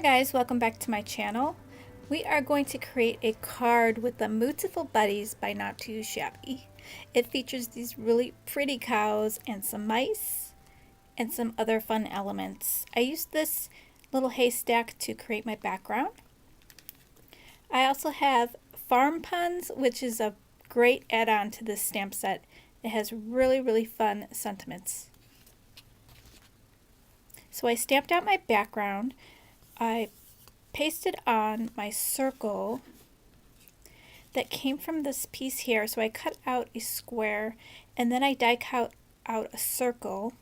guys, welcome back to my channel. We are going to create a card with the Moo Tiful Buddies by Not Too Shabby. It features these really pretty cows and some mice and some other fun elements. I used this little haystack to create my background. I also have farm puns, which is a great add-on to this stamp set. It has really fun sentiments. So I stamped out my background. I pasted on my circle that came from this piece here. So I cut out a square and then I die cut out a circle.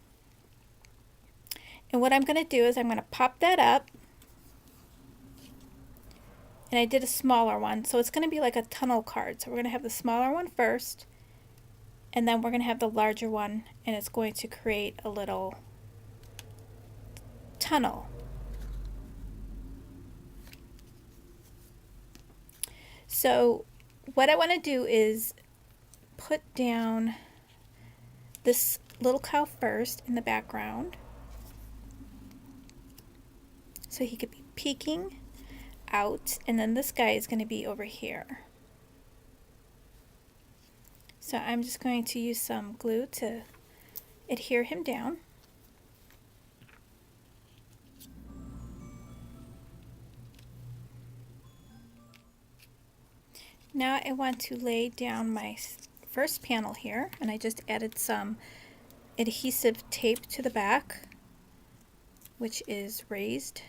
And what I'm going to do is I'm going to pop that up. And I did a smaller one. So it's going to be like a tunnel card. So we're going to have the smaller one first. And then we're going to have the larger one. And it's going to create a little tunnel. So what I want to do is put down this little cow first in the background. So he could be peeking out, and then this guy is going to be over here. So I'm just going to use some glue to adhere him down. Now I want to lay down my first panel here, and I just added some adhesive tape to the back, which is raised.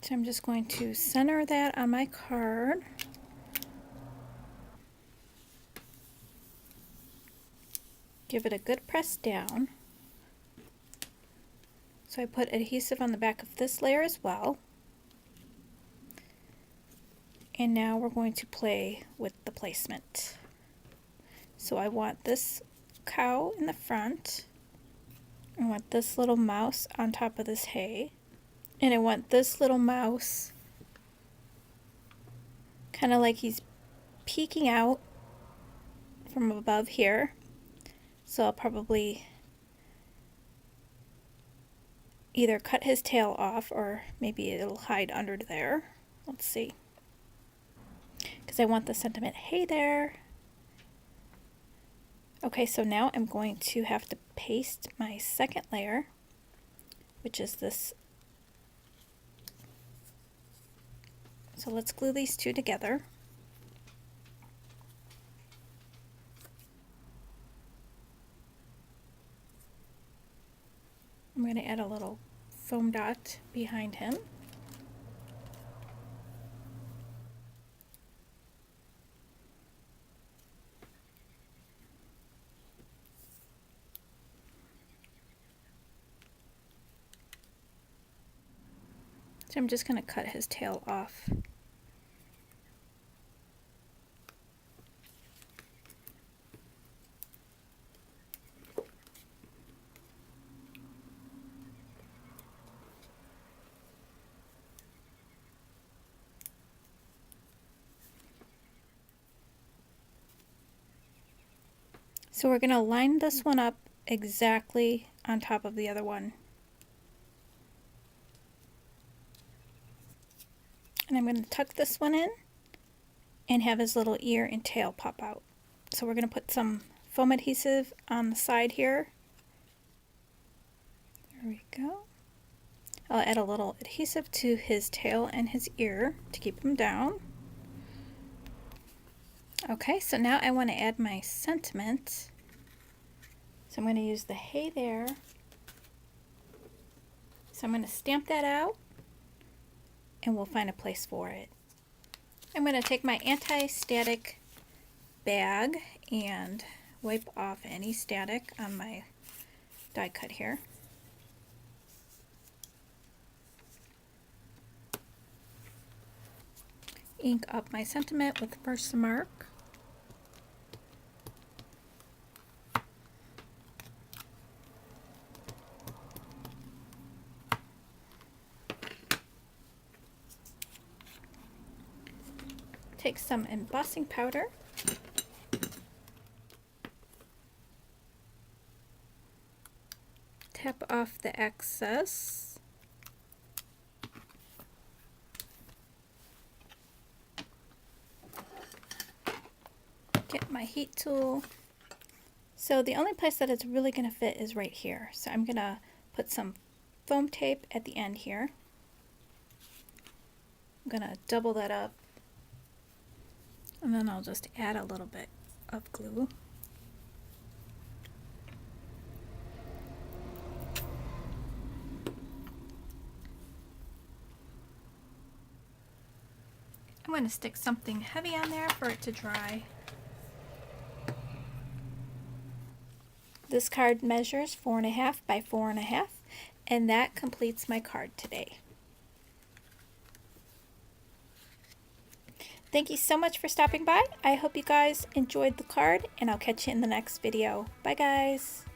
So I'm just going to center that on my card. Give it a good press down. So I put adhesive on the back of this layer as well. And now we're going to play with the placement. So I want this cow in the front. I want this little mouse on top of this hay. And I want this little mouse kind of like he's peeking out from above here. So I'll probably either cut his tail off or maybe it'll hide under there. Let's see. Because I want the sentiment, hey there. Okay, so now I'm going to have to paste my second layer, which is this. So let's glue these two together. I'm going to add a little foam dot behind him. So I'm just going to cut his tail off. So we're going to line this one up exactly on top of the other one. And I'm going to tuck this one in and have his little ear and tail pop out. So we're going to put some foam adhesive on the side here. There we go. I'll add a little adhesive to his tail and his ear to keep him down. Okay, so now I want to add my sentiment. So I'm going to use the hey there. So I'm going to stamp that out and we'll find a place for it. I'm going to take my anti-static bag and wipe off any static on my die cut here. Ink up my sentiment with Versamark. Take some embossing powder. Tap off the excess. Get my heat tool. So the only place that it's really going to fit is right here. So I'm going to put some foam tape at the end here. I'm going to double that up. And then I'll just add a little bit of glue. I'm going to stick something heavy on there for it to dry. This card measures 4.5 by 4.5, and that completes my card today. Thank you so much for stopping by. I hope you guys enjoyed the card, and I'll catch you in the next video. Bye guys!